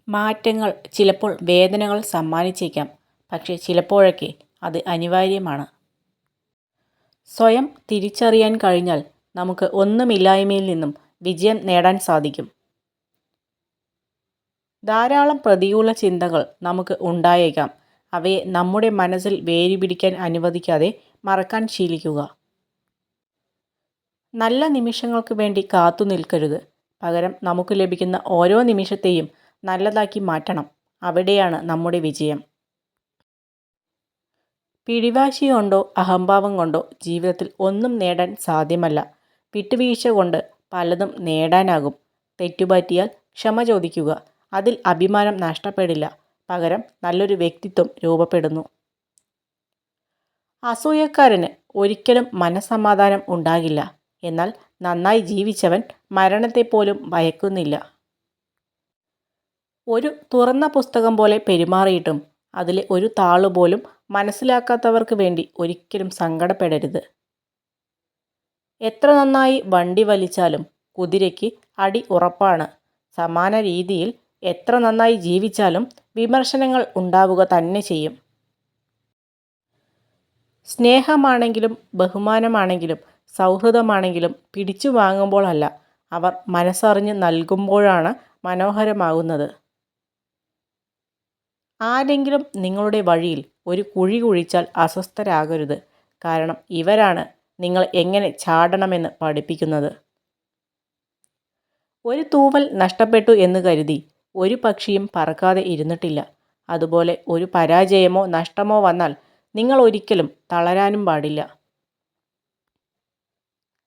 മാറ്റങ്ങൾ ചിലപ്പോൾ വേദനകൾ സമ്മാനിച്ചേക്കാം, പക്ഷേ ചിലപ്പോഴൊക്കെ അത് അനിവാര്യമാണ്. സ്വയം തിരിച്ചറിയാൻ കഴിഞ്ഞാൽ നമുക്ക് ഒന്നുമില്ലായ്മയിൽ നിന്നും വിജയം നേടാൻ സാധിക്കും. ധാരാളം പ്രതികൂല ചിന്തകൾ നമുക്ക് ഉണ്ടായേക്കാം. അവയെ നമ്മുടെ മനസ്സിൽ വേരുപിടിക്കാൻ അനുവദിക്കാതെ മറക്കാൻ ശീലിക്കുക. നല്ല നിമിഷങ്ങൾക്ക് വേണ്ടി കാത്തു നിൽക്കരുത്. പകരം നമുക്ക് ലഭിക്കുന്ന ഓരോ നിമിഷത്തെയും നല്ലതാക്കി മാറ്റണം. അവിടെയാണ് നമ്മുടെ വിജയം. പിടിവാശി കൊണ്ടോ അഹംഭാവം കൊണ്ടോ ജീവിതത്തിൽ ഒന്നും നേടാൻ സാധ്യമല്ല. വിട്ടുവീഴ്ച കൊണ്ട് പലതും നേടാനാകും. തെറ്റുപറ്റിയാൽ ക്ഷമ ചോദിക്കുക. അതിൽ അഭിമാനം നഷ്ടപ്പെടില്ല. പകരം നല്ലൊരു വ്യക്തിത്വം രൂപപ്പെടുന്നു. അസൂയക്കാരന് ഒരിക്കലും മനസ്സമാധാനം ഉണ്ടാകില്ല. എന്നാൽ നന്നായി ജീവിച്ചവൻ മരണത്തെപ്പോലും ഭയക്കുന്നില്ല. ഒരു തുറന്ന പുസ്തകം പോലെ പെരുമാറിയിട്ടും അതിലെ ഒരു താളുപോലും മനസ്സിലാക്കാത്തവർക്ക് വേണ്ടി ഒരിക്കലും സങ്കടപ്പെടരുത്. എത്ര നന്നായി വണ്ടി വലിച്ചാലും കുതിരയ്ക്ക് അടി ഉറപ്പാണ്. സമാന രീതിയിൽ എത്ര നന്നായി ജീവിച്ചാലും വിമർശനങ്ങൾ ഉണ്ടാവുക തന്നെ ചെയ്യും. സ്നേഹമാണെങ്കിലും ബഹുമാനമാണെങ്കിലും സൗഹൃദമാണെങ്കിലും പിടിച്ചു വാങ്ങുമ്പോൾ അല്ല, അവർ മനസ്സറിഞ്ഞ് നൽകുമ്പോഴാണ് മനോഹരമാകുന്നത്. ആരെങ്കിലും നിങ്ങളുടെ വഴിയിൽ ഒരു കുഴി കുഴിച്ചാൽ അസ്വസ്ഥരാകരുത്. കാരണം ഇവരാണ് നിങ്ങൾ എങ്ങനെ ചാടണമെന്ന് പഠിപ്പിക്കുന്നത്. ഒരു തൂവൽ നഷ്ടപ്പെട്ടു എന്ന് കരുതി ഒരു പക്ഷിയും പറക്കാതെ ഇരുന്നിട്ടില്ല. അതുപോലെ ഒരു പരാജയമോ നഷ്ടമോ വന്നാൽ നിങ്ങൾ ഒരിക്കലും തളരാനും പാടില്ല.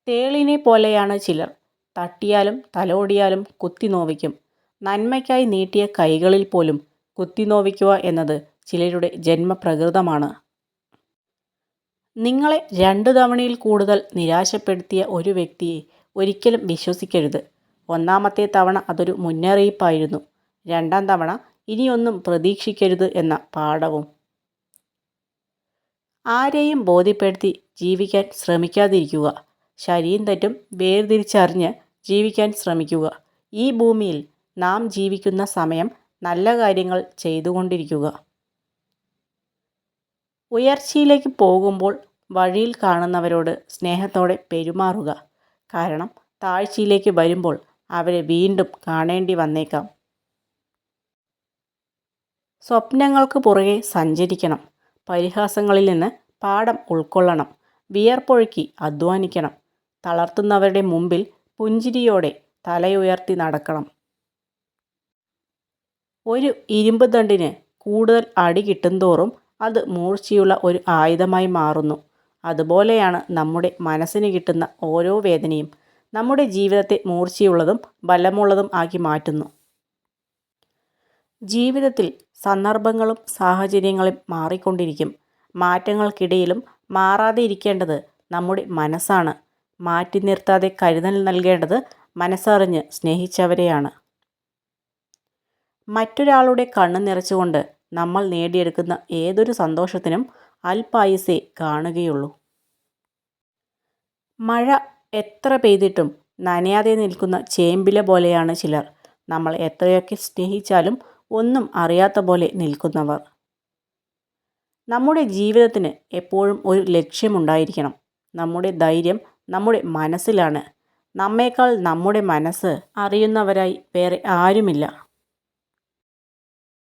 തേളിനെ പോലെയാണ് ചിലർ. തട്ടിയാലും തലോടിയാലും കുത്തി നോവിക്കും. നന്മയ്ക്കായി നീട്ടിയ കൈകളിൽ പോലും കുത്തി നോവിക്കുക എന്നത് ചിലരുടെ ജന്മപ്രകൃതമാണ്. നിങ്ങളെ 2 തവണയിൽ കൂടുതൽ നിരാശപ്പെടുത്തിയ ഒരു വ്യക്തിയെ ഒരിക്കലും വിശ്വസിക്കരുത്. ഒന്നാമത്തെ തവണ അതൊരു മുന്നറിയിപ്പായിരുന്നു. 2ാം തവണ ഇനിയൊന്നും പ്രതീക്ഷിക്കരുത് എന്ന പാഠവും. ആരെയും ബോധ്യപ്പെടുത്തി ജീവിക്കാൻ ശ്രമിക്കാതിരിക്കുക. ശരിയും തെറ്റും വേർതിരിച്ചറിഞ്ഞ് ജീവിക്കാൻ ശ്രമിക്കുക. ഈ ഭൂമിയിൽ നാം ജീവിക്കുന്ന സമയം നല്ല കാര്യങ്ങൾ ചെയ്തുകൊണ്ടിരിക്കുക. ഉയർച്ചയിലേക്ക് പോകുമ്പോൾ വഴിയിൽ കാണുന്നവരോട് സ്നേഹത്തോടെ പെരുമാറുക. കാരണം താഴ്ചയിലേക്ക് വരുമ്പോൾ അവരെ വീണ്ടും കാണേണ്ടി വന്നേക്കാം. സ്വപ്നങ്ങൾക്ക് പുറകെ സഞ്ചരിക്കണം. പരിഹാസങ്ങളിൽ നിന്ന് പാഠം ഉൾക്കൊള്ളണം. വിയർപ്പൊഴുക്കി അധ്വാനിക്കണം. തളർത്തുന്നവരുടെ മുമ്പിൽ പുഞ്ചിരിയോടെ തലയുയർത്തി നടക്കണം. ഒരു ഇരുമ്പ് ദണ്ഡിന് കൂടുതൽ അടി കിട്ടുന്തോറും അത് മൂർച്ചയുള്ള ഒരു ആയുധമായി മാറുന്നു. അതുപോലെയാണ് നമ്മുടെ മനസ്സിന് കിട്ടുന്ന ഓരോ വേദനയും നമ്മുടെ ജീവിതത്തെ മൂർച്ചയുള്ളതും ബലമുള്ളതും ആക്കി മാറ്റുന്നു. ജീവിതത്തിൽ സന്ദർഭങ്ങളും സാഹചര്യങ്ങളും മാറിക്കൊണ്ടിരിക്കും. മാറ്റങ്ങൾക്കിടയിലും മാറാതെ ഇരിക്കേണ്ടത് നമ്മുടെ മനസ്സാണ്. മാറ്റി നിർത്താതെ കരുതൽ നൽകേണ്ടത് മനസ്സറിഞ്ഞ് സ്നേഹിച്ചവരെയാണ്. മറ്റൊരാളുടെ കണ്ണ് നിറച്ചുകൊണ്ട് നമ്മൾ നേടിയെടുക്കുന്ന ഏതൊരു സന്തോഷത്തിനും അല്പായുസ്സേ കാണുകയുള്ളൂ. മഴ എത്ര പെയ്തിട്ടും നനയാതെ നിൽക്കുന്ന ചേമ്പില പോലെയാണ് ചിലർ. നമ്മൾ എത്രയൊക്കെ സ്നേഹിച്ചാലും ഒന്നും അറിയാത്ത പോലെ നിൽക്കുന്നവർ. നമ്മുടെ ജീവിതത്തിന് എപ്പോഴും ഒരു ലക്ഷ്യമുണ്ടായിരിക്കണം. നമ്മുടെ ധൈര്യം നമ്മുടെ മനസ്സിലാണ്. നമ്മേക്കാൾ നമ്മുടെ മനസ്സ് അറിയുന്നവരായി വേറെ ആരുമില്ല.